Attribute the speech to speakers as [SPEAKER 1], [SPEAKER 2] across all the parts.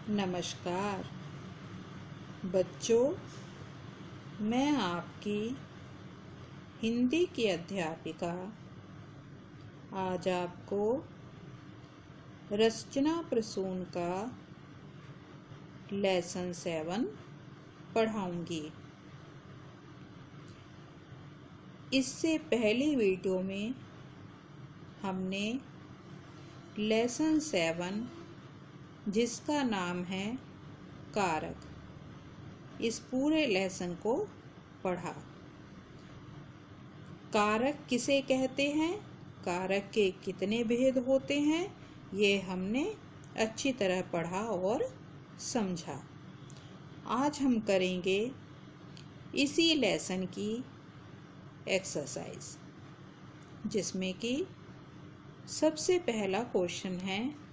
[SPEAKER 1] नमस्कार बच्चों, मैं आपकी हिंदी की अध्यापिका आज आपको रचना प्रसून का लेसन 7 पढ़ाऊंगी। इससे पहली वीडियो में हमने लेसन 7 जिसका नाम है कारक, इस पूरे लेसन को पढ़ा। कारक किसे कहते हैं, कारक के कितने भेद होते हैं, ये हमने अच्छी तरह पढ़ा और समझा। आज हम करेंगे इसी लेसन की एक्सरसाइज, जिसमें कि सबसे पहला क्वेश्चन है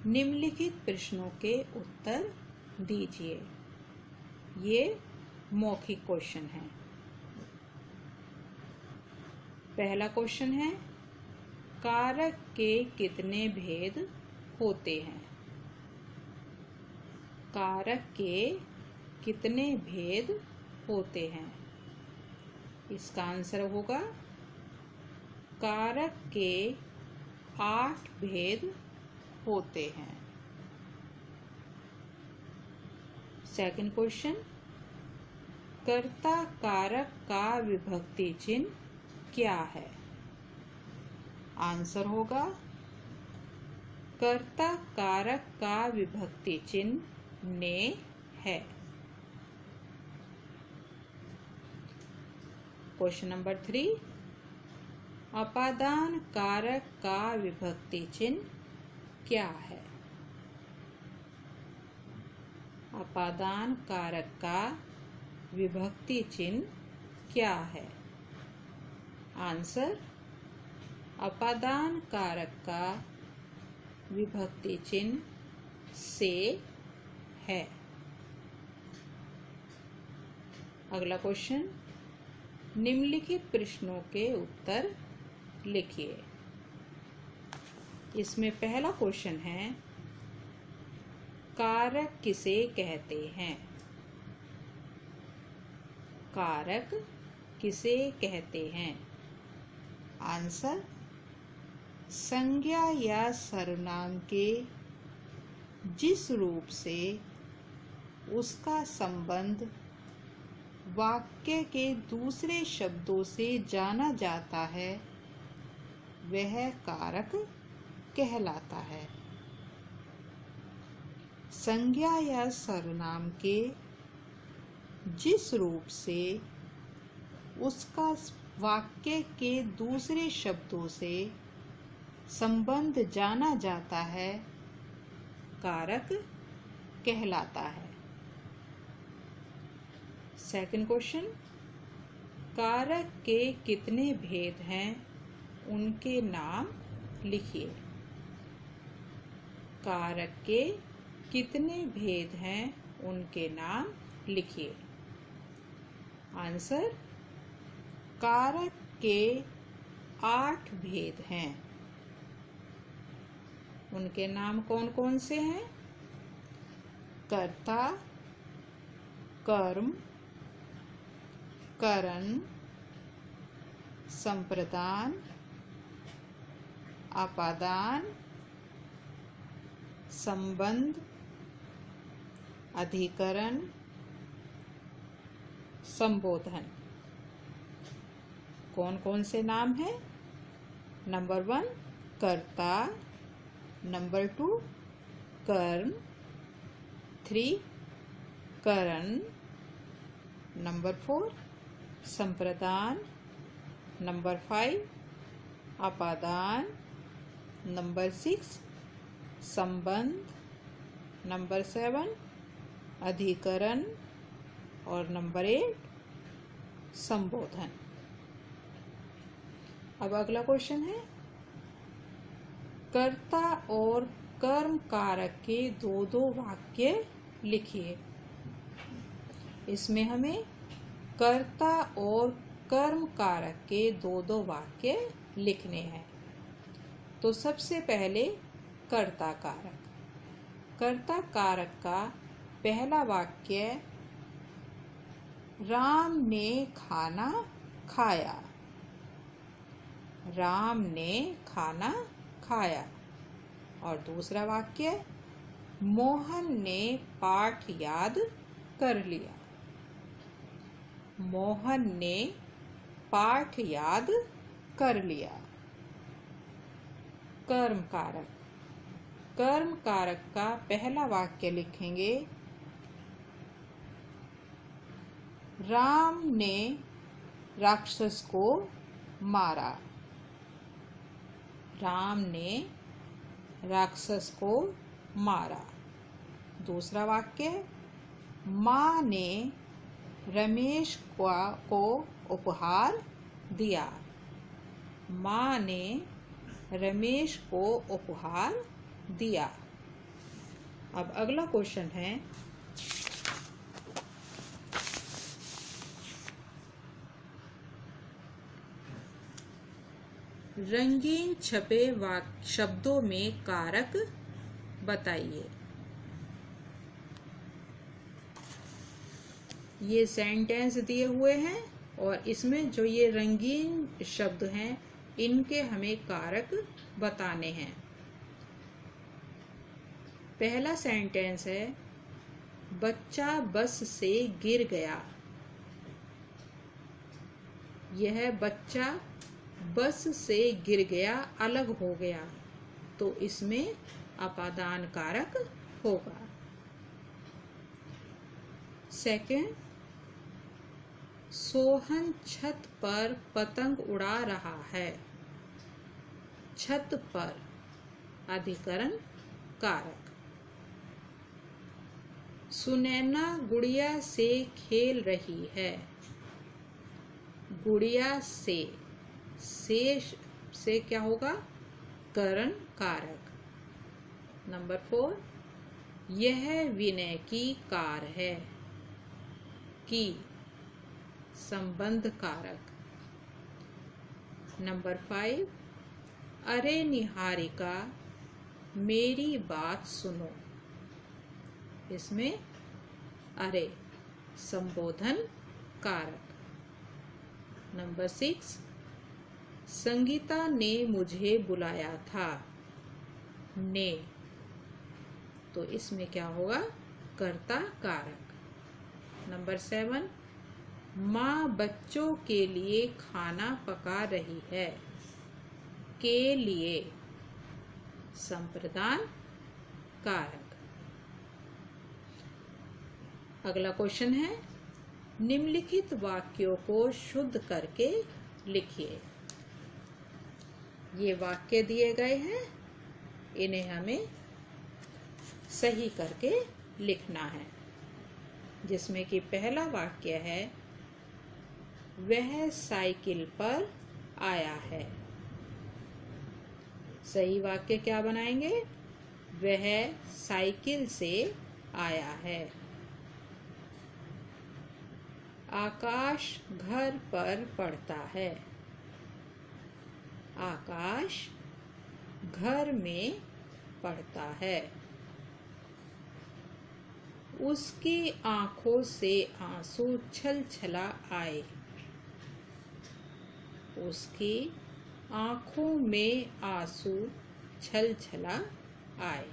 [SPEAKER 1] निम्नलिखित प्रश्नों के उत्तर दीजिए। ये मौखिक क्वेश्चन है। पहला क्वेश्चन है, कारक के कितने भेद होते हैं? कारक के कितने भेद होते हैं? इसका आंसर होगा कारक के 8 भेद होते हैं। सेकंड क्वेश्चन, कर्ता कारक का विभक्ति चिन्ह क्या है? आंसर होगा कर्ता कारक का विभक्ति चिन्ह ने है। क्वेश्चन नंबर 3, अपादान कारक का विभक्ति चिन्ह क्या है? अपादान कारक का विभक्ति चिन्ह क्या है? आंसर, अपादान कारक का विभक्ति चिन्ह से है। अगला क्वेश्चन, निम्नलिखित प्रश्नों के उत्तर लिखिए। इसमें पहला क्वेश्चन है, कारक किसे कहते हैं? कारक किसे कहते हैं? आंसर, संज्ञा या सर्वनाम के जिस रूप से उसका संबंध वाक्य के दूसरे शब्दों से जाना जाता है, वह कारक कहलाता है। संज्ञा या सर्वनाम के जिस रूप से उसका वाक्य के दूसरे शब्दों से संबंध जाना जाता है, कारक कहलाता है। सेकंड क्वेश्चन, कारक के कितने भेद हैं, उनके नाम लिखिए। कारक के कितने भेद हैं, उनके नाम लिखिए। आंसर, कारक के 8 भेद हैं। उनके नाम कौन कौन से हैं? कर्ता, कर्म, करण, संप्रदान, अपादान, संबंध, अधिकरण, संबोधन। कौन कौन से नाम हैं? नंबर 1 कर्ता, नंबर 2 कर्म, 3 करण, नंबर 4 संप्रदान, नंबर 5 अपादान, नंबर 6 संबंध, नंबर 7 अधिकरण और नंबर 8 संबोधन। अब अगला क्वेश्चन है, कर्ता और कर्म कारक के 2-2 वाक्य लिखिए। इसमें हमें कर्ता और कर्म कारक के दो दो वाक्य लिखने हैं। तो सबसे पहले कर्ता कारक। कर्ता कारक का पहला वाक्य, राम ने खाना खाया। राम ने खाना खाया। और दूसरा वाक्य, मोहन ने पाठ याद कर लिया। मोहन ने पाठ याद कर लिया। कर्म कारक। कर्म कारक का पहला वाक्य लिखेंगे, राम ने राक्षस को मारा। राम ने राक्षस को मारा। दूसरा वाक्य, माँ ने रमेश को उपहार दिया। माँ ने रमेश को उपहार दिया। अब अगला क्वेश्चन है, रंगीन छपे शब्दों में कारक बताइए। ये सेंटेंस दिए हुए हैं और इसमें जो ये रंगीन शब्द हैं इनके हमें कारक बताने हैं। पहला सेंटेंस है, बच्चा बस से गिर गया। यह बच्चा बस से गिर गया अलग हो गया, तो इसमें अपादान कारक होगा। सेकंड, सोहन छत पर पतंग उड़ा रहा है। छत पर अधिकरण कारक। सुनैना गुड़िया से खेल रही है। गुड़िया से क्या होगा? करण कारक। नंबर 4, यह विनय की कार है। की संबंध कारक। नंबर 5, अरे निहारिका मेरी बात सुनो। इसमें अरे संबोधन कारक। नंबर 6, संगीता ने मुझे बुलाया था। ने, तो इसमें क्या होगा? कर्ता कारक। नंबर 7, माँ बच्चों के लिए खाना पका रही है। के लिए संप्रदान कारक। अगला क्वेश्चन है, निम्नलिखित वाक्यों को शुद्ध करके लिखिए। ये वाक्य दिए गए हैं, इन्हें हमें सही करके लिखना है। जिसमें कि पहला वाक्य है, वह साइकिल पर आया है। सही वाक्य क्या बनाएंगे? वह साइकिल से आया है। आकाश घर पर पढ़ता है। आकाश घर में पढ़ता है। उसकी आंखों से आंसू छल छला आए। उसकी आंखों में आंसू छल छला आए।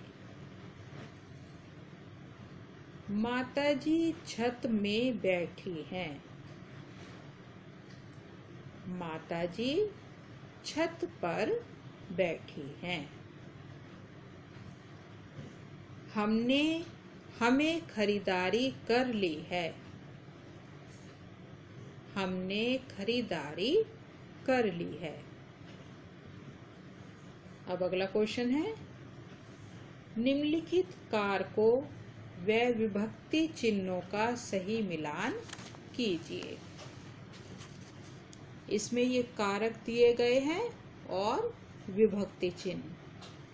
[SPEAKER 1] माताजी छत में बैठी हैं। माताजी छत पर बैठी हैं। हमें खरीदारी कर ली है। हमने खरीदारी कर ली है। अब अगला क्वेश्चन है, निम्नलिखित कारकों व विभक्ति चिन्हों का सही मिलान कीजिए। इसमें ये कारक दिए गए हैं और विभक्ति चिन्ह।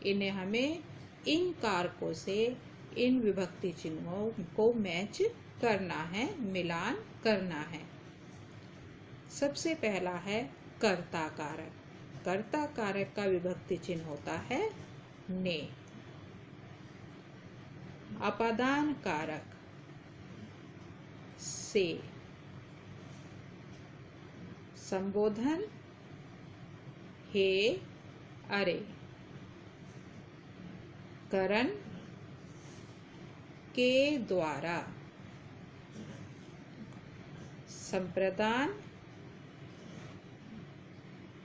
[SPEAKER 1] इन्हें हमें इन कारकों से इन विभक्ति चिन्हों को मैच करना है, मिलान करना है। सबसे पहला है कर्ता कारक। कर्ता कारक का विभक्ति चिन्ह होता है ने। अपादान कारक से। संबोधन हे अरे। करण के द्वारा। संप्रदान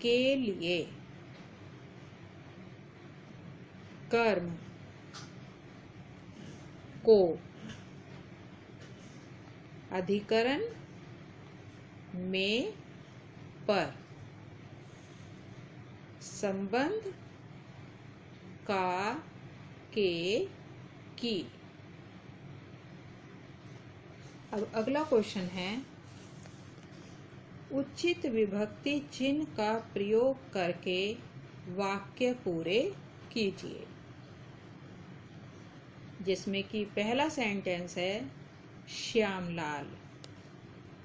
[SPEAKER 1] के लिए। कर्म को। अधिकरण में पर। संबंध का के की। अब अगला क्वेश्चन है, उचित विभक्ति चिन्ह का प्रयोग करके वाक्य पूरे कीजिए। जिसमें कि पहला सेंटेंस है, श्यामलाल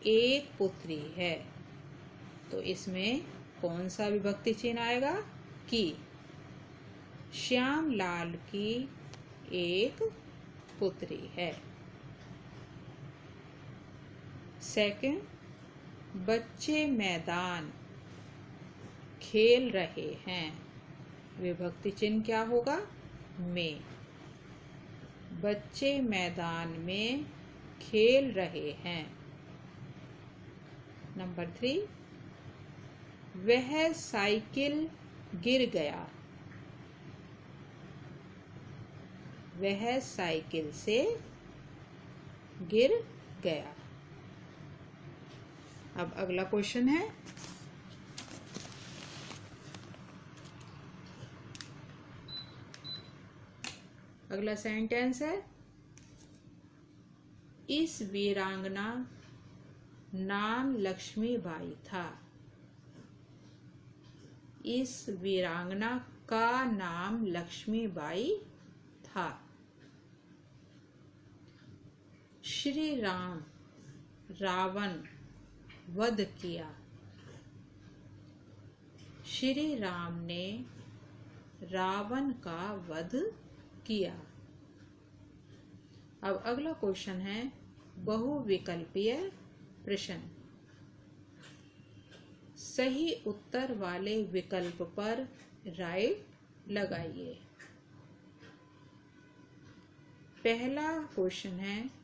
[SPEAKER 1] एक पुत्री है। तो इसमें कौन सा विभक्ति चिन्ह आएगा? की। श्यामलाल की एक पुत्री है। सेकंड, बच्चे मैदान खेल रहे हैं। विभक्ति चिन्ह क्या होगा? में। बच्चे मैदान में खेल रहे हैं। नंबर 3, वह साइकिल गिर गया। वह साइकिल से गिर गया। अब अगला क्वेश्चन है, अगला सेंटेंस है, इस वीरांगना नाम लक्ष्मीबाई था। इस वीरांगना का नाम लक्ष्मीबाई था। श्री राम रावण वध किया। श्री राम ने रावण का वध किया। अब अगला क्वेश्चन है, बहुविकल्पीय प्रश्न। सही उत्तर वाले विकल्प पर राइट लगाइए। पहला क्वेश्चन है,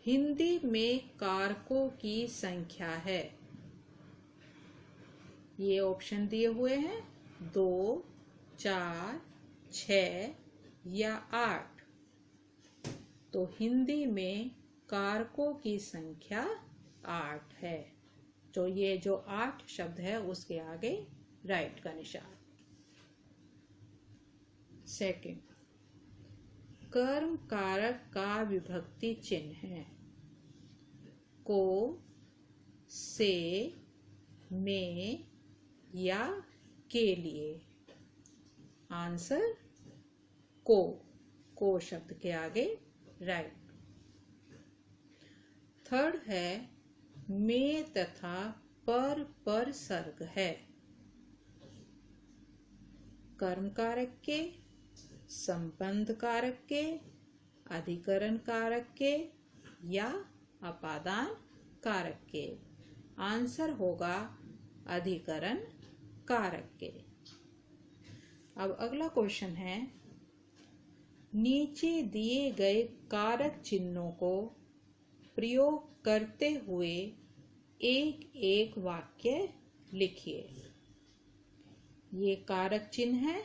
[SPEAKER 1] हिंदी में कारकों की संख्या है। ये ऑप्शन दिए हुए हैं 2, 4, 6 या 8। तो हिंदी में कारकों की संख्या 8 है। तो ये जो 8 शब्द है उसके आगे राइट का निशान। सेकंड, कर्म कारक का विभक्ति चिन्ह है। को, से, में या के लिए। आंसर को शब्द के आगे राइट। थर्ड है, में तथा पर सर्ग है। कर्म कारक के, संबंध कारक के, अधिकरण कारक के या अपादान कारक के। आंसर होगा अधिकरण कारक के। अब अगला क्वेश्चन है, नीचे दिए गए कारक चिन्हों को प्रयोग करते हुए एक एक वाक्य लिखिए। ये कारक चिन्ह है,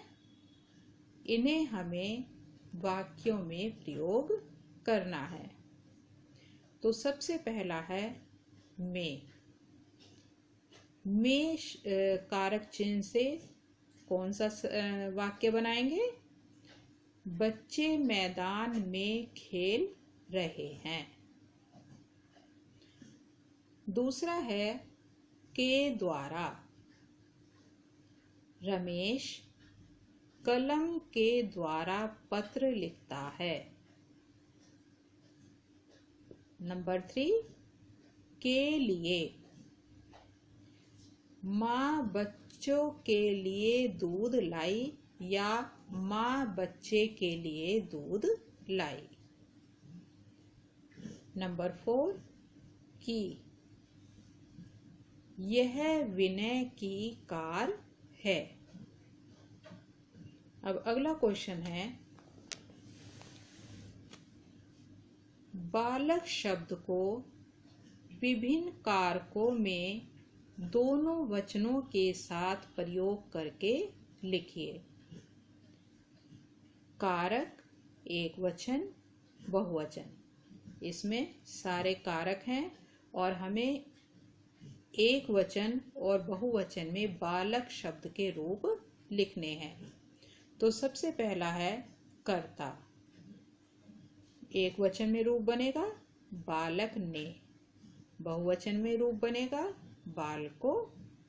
[SPEAKER 1] इन्हें हमें वाक्यों में प्रयोग करना है। तो सबसे पहला है में। में कारक चिन्ह से कौन सा वाक्य बनाएंगे? बच्चे मैदान में खेल रहे हैं। दूसरा है के द्वारा। रमेश कलम के द्वारा पत्र लिखता है। नंबर 3, के लिए। माँ बच्चों के लिए दूध लाई या माँ बच्चे के लिए दूध लाई। नंबर 4 की, यह विनय की कार है। अब अगला क्वेश्चन है, बालक शब्द को विभिन्न कारकों में दोनों वचनों के साथ प्रयोग करके लिखिए। कारक, एक वचन, बहुवचन, इसमें सारे कारक हैं और हमें एक वचन और बहुवचन में बालक शब्द के रूप लिखने हैं। तो सबसे पहला है कर्ता। एक वचन में रूप बनेगा बालक ने, बहुवचन में रूप बनेगा बालकों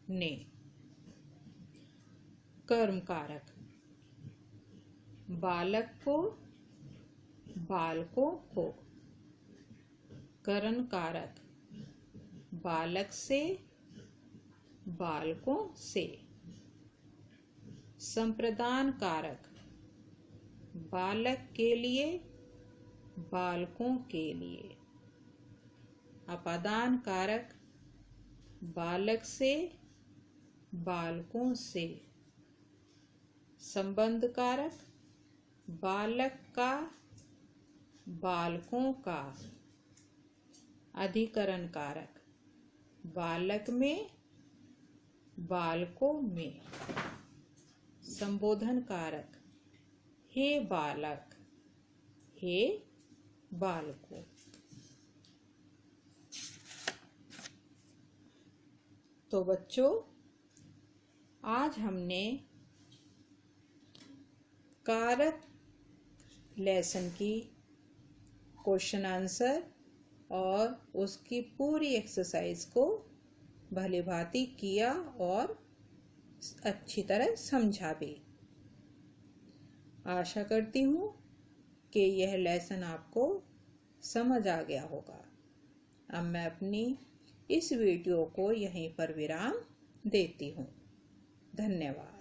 [SPEAKER 1] ने। कर्म कारक, बालक को, बालकों को। करण कारक, बालक से, बालकों से। संप्रदान कारक, बालक के लिए, बालकों के लिए। अपादान कारक, बालक से, बालकों से। संबंध कारक, बालक का, बालकों का। अधिकरण कारक, बालक में, बालकों में। संबोधन कारक, हे बालक, हे बालकों। तो बच्चों, आज हमने कारक लेसन की क्वेश्चन आंसर और उसकी पूरी एक्सरसाइज को भलीभांति किया और अच्छी तरह समझा भी। आशा करती हूँ कि यह लेसन आपको समझ आ गया होगा। अब मैं अपनी इस वीडियो को यहीं पर विराम देती हूँ। धन्यवाद।